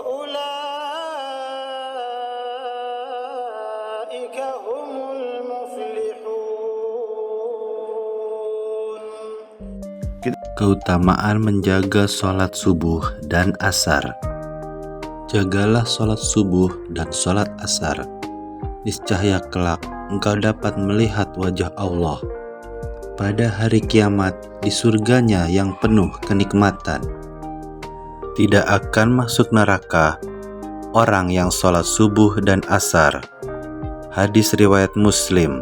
وأولئك هم المفلحون. Keutamaan menjaga sholat subuh dan asar. Jagalah sholat subuh dan sholat asar. Niscaya kelak engkau dapat melihat wajah Allah pada hari kiamat di surganya yang penuh kenikmatan. Tidak akan masuk neraka orang yang sholat subuh dan asar. Hadis riwayat Muslim.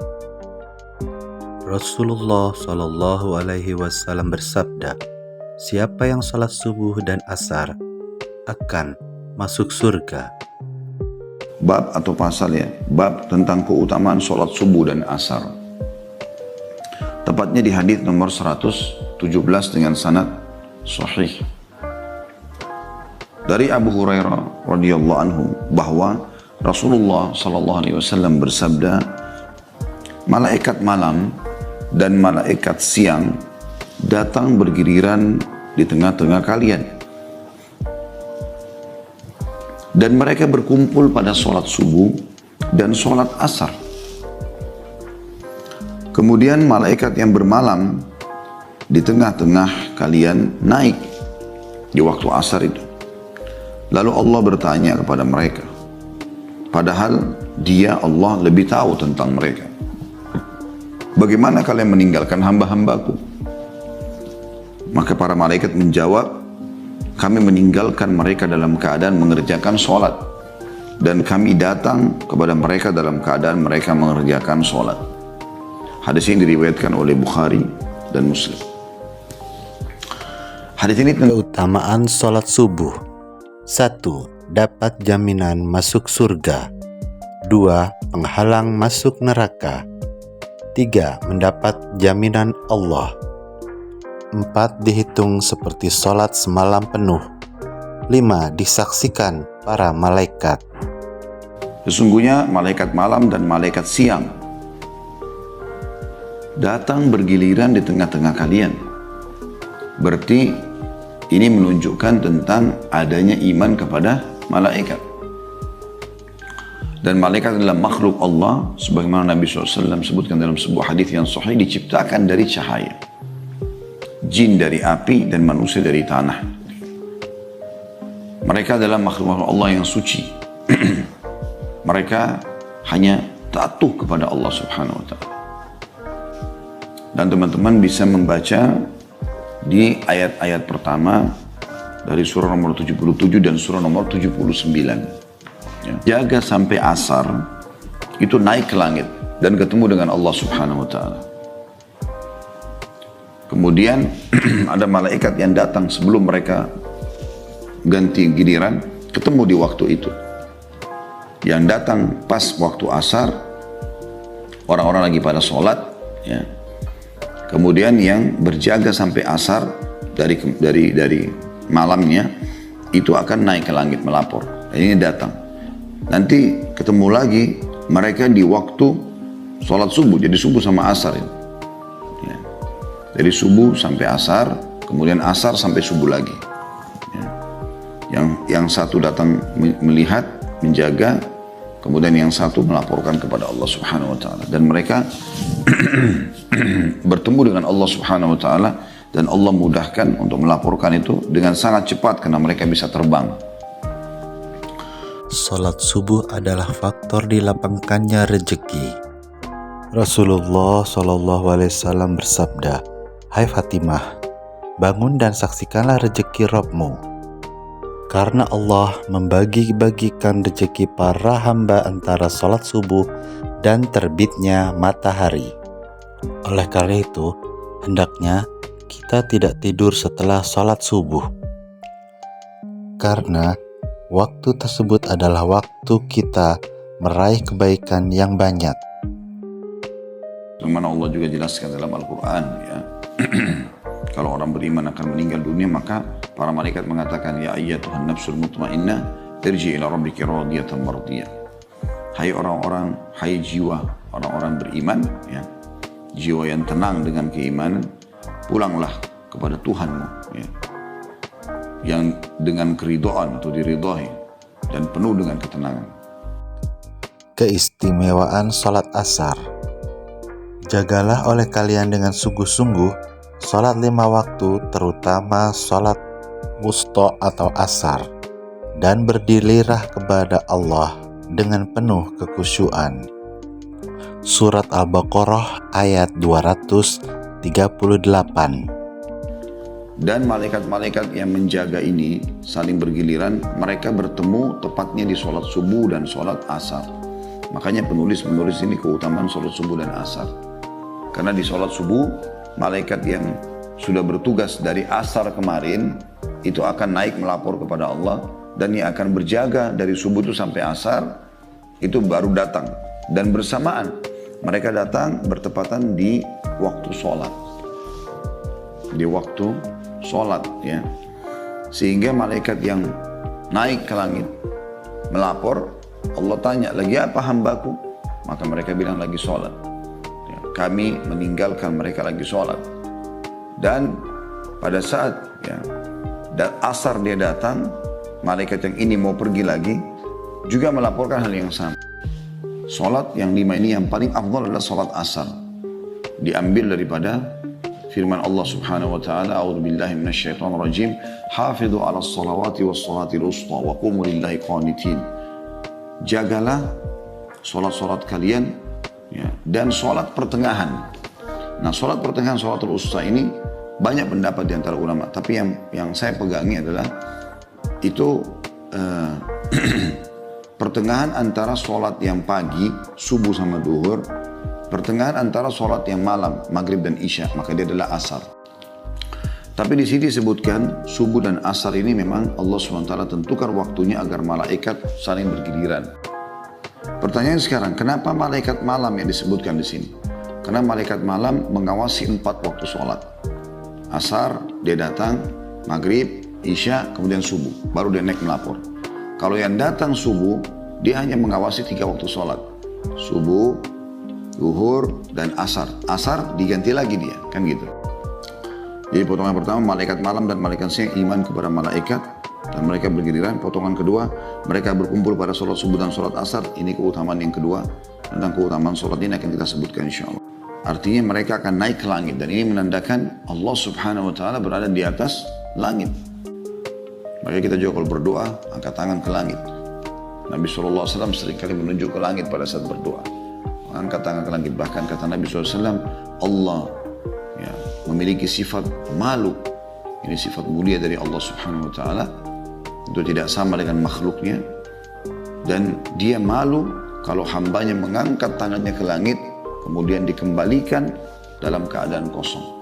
Rasulullah Shallallahu Alaihi Wasallam bersabda, siapa yang sholat subuh dan asar akan masuk surga. Bab atau pasal ya, bab tentang keutamaan sholat subuh dan asar. Tepatnya di hadis nomor 117 dengan sanad sahih. Dari Abu Hurairah radhiyallahu anhu bahwa Rasulullah Shallallahu Alaihi Wasallam bersabda, malaikat malam dan malaikat siang datang bergiliran di tengah-tengah kalian. Dan mereka berkumpul pada sholat subuh dan sholat asar. Kemudian malaikat yang bermalam di tengah-tengah kalian naik di waktu asar itu. Lalu Allah bertanya kepada mereka, padahal Dia Allah lebih tahu tentang mereka. Bagaimana kalian meninggalkan hamba-hambaku? Maka para malaikat menjawab, kami meninggalkan mereka dalam keadaan mengerjakan sholat. Dan kami datang kepada mereka dalam keadaan mereka mengerjakan sholat. Hadis ini diriwayatkan oleh Bukhari dan Muslim. Hadis ini Keutamaan sholat subuh. 1. Dapat jaminan masuk surga. 2. Penghalang masuk neraka. 3. Mendapat jaminan Allah. 4. Dihitung seperti sholat semalam penuh. 5. Disaksikan para malaikat. sesungguhnya malaikat malam dan malaikat siang datang bergiliran di tengah-tengah kalian. Berarti ini menunjukkan tentang adanya iman kepada malaikat. Dan malaikat adalah makhluk Allah, sebagaimana Nabi SAW sebutkan dalam sebuah hadis yang sahih, diciptakan dari cahaya. Jin dari api dan manusia dari tanah. Mereka adalah makhluk Allah yang suci. Mereka hanya patuh kepada Allah Subhanahu wa Ta'ala. Dan teman-teman bisa membaca di ayat-ayat pertama dari surah nomor 77 dan surah nomor 79. Ya. Jaga sampai asar, itu naik ke langit dan ketemu dengan Allah Subhanahu wa Ta'ala. Kemudian ada malaikat yang datang sebelum mereka ganti giliran, ketemu di waktu itu. Yang datang pas waktu asar, orang-orang lagi pada sholat, ya. Kemudian yang berjaga sampai asar dari malamnya itu akan naik ke langit melapor. Ini datang. Nanti ketemu lagi mereka di waktu sholat subuh, jadi subuh sama asar itu. Ya. Dari subuh sampai asar, kemudian asar sampai subuh lagi. Ya. Yang satu datang melihat, menjaga, kemudian yang satu melaporkan kepada Allah Subhanahu wa Ta'ala. Dan mereka bertemu dengan Allah Subhanahu wa Ta'ala, dan Allah mudahkan untuk melaporkan itu dengan sangat cepat karena mereka bisa terbang. Salat subuh adalah faktor dilapangkannya rezeki. Rasulullah Shallallahu Alaihi Wasallam bersabda, hai Fatimah, bangun dan saksikanlah rezeki Rabbmu. Karena Allah membagi-bagikan rezeki para hamba antara salat subuh dan terbitnya matahari. Oleh karena itu, hendaknya kita tidak tidur setelah salat subuh. Karena waktu tersebut adalah waktu kita meraih kebaikan yang banyak. Bagaimana Allah juga jelaskan dalam Al-Quran, ya. Kalau orang beriman akan meninggal dunia, maka para malaikat mengatakan, ya ayyatuhan nafsul mutmainnah, irji ila rabbiki radiyatan mardiyah. Hai orang-orang, hai jiwa orang-orang beriman, ya, jiwa yang tenang dengan keimanan, pulanglah kepada Tuhanmu, ya, yang dengan keridhaan atau diridhai, dan penuh dengan ketenangan. Keistimewaan sholat asar. Jagalah oleh kalian dengan sungguh-sungguh sholat 5 waktu, terutama sholat wusta atau asar, dan berdirilah kepada Allah dengan penuh kekhusyuan. Surat Al-Baqarah ayat 238. Dan malaikat-malaikat yang menjaga ini saling bergiliran, mereka bertemu tepatnya di sholat subuh dan sholat asar. Makanya penulis menulis ini keutamaan sholat subuh dan asar. Karena di sholat subuh, malaikat yang sudah bertugas dari asar kemarin, itu akan naik melapor kepada Allah, dan yang akan berjaga dari subuh itu sampai asar, itu baru datang. Dan bersamaan, mereka datang bertepatan di waktu sholat. Di waktu sholat, ya. Sehingga malaikat yang naik ke langit, melapor, Allah tanya, lagi apa hambaku? Maka mereka bilang lagi sholat. Ya, kami meninggalkan mereka lagi sholat. Dan pada saat asar dia datang, malaikat yang ini mau pergi lagi, juga melaporkan hal yang sama. Sholat yang 5 ini yang paling afdal adalah sholat asar. Diambil daripada firman Allah subhanahu wa ta'ala, a'udzubillahi minasyaitonirrajim, hafidhu ala sholawati was sholatil usta wa qumu lillahi qanitin. Jagalah sholat-sholat kalian, ya, dan sholat pertengahan. Nah, sholat pertengahan, sholatul usta ini banyak pendapat di antara ulama, tapi yang saya pegangi adalah itu pertengahan antara sholat yang pagi, subuh sama duhur, pertengahan antara sholat yang malam, maghrib dan isya, maka dia adalah asar. Tapi di sini disebutkan subuh dan asar ini memang Allah SWT tentukan waktunya agar malaikat saling bergiliran. Pertanyaan sekarang, kenapa malaikat malam yang disebutkan di sini? Karena malaikat malam mengawasi 4 waktu sholat. Asar, dia datang, maghrib, isya, kemudian subuh. Baru dia naik melapor. Kalau yang datang subuh, dia hanya mengawasi 3 waktu sholat. Subuh, zuhur, dan asar. Asar diganti lagi dia, kan gitu. Jadi potongan pertama, malaikat malam dan malaikat siang iman kepada malaikat, dan mereka bergiliran. Potongan kedua, mereka berkumpul pada sholat subuh dan sholat asar. Ini keutamaan yang kedua. Tentang keutamaan sholat ini akan kita sebutkan insya Allah. Artinya mereka akan naik ke langit. Dan ini menandakan Allah subhanahu wa ta'ala berada di atas langit. Maka kita juga kalau berdoa, angkat tangan ke langit. Nabi SAW seringkali menunjuk ke langit pada saat berdoa. Angkat tangan ke langit. Bahkan kata Nabi SAW, Allah memiliki sifat malu. Ini sifat mulia dari Allah subhanahu wa ta'ala. Itu tidak sama dengan makhluknya. Dan dia malu kalau hambanya mengangkat tangannya ke langit, kemudian dikembalikan dalam keadaan kosong.